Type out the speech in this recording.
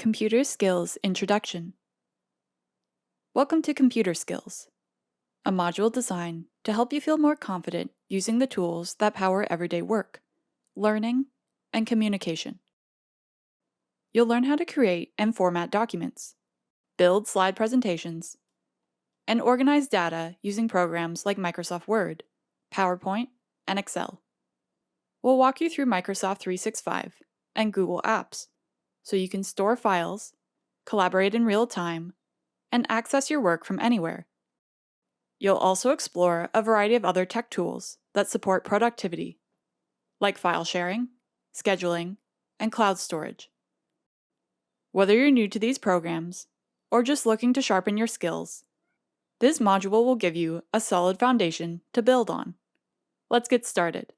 Computer Skills Introduction. Welcome to Computer Skills, a module designed to help you feel more confident using the tools that power everyday work, learning, and communication. You'll learn how to create and format documents, build slide presentations, and organize data using programs like Microsoft Word, PowerPoint, and Excel. We'll walk you through Microsoft 365 and Google Apps so you can store files, collaborate in real time, and access your work from anywhere. You'll also explore a variety of other tech tools that support productivity, like file sharing, scheduling, and cloud storage. Whether you're new to these programs or just looking to sharpen your skills, this module will give you a solid foundation to build on. Let's get started.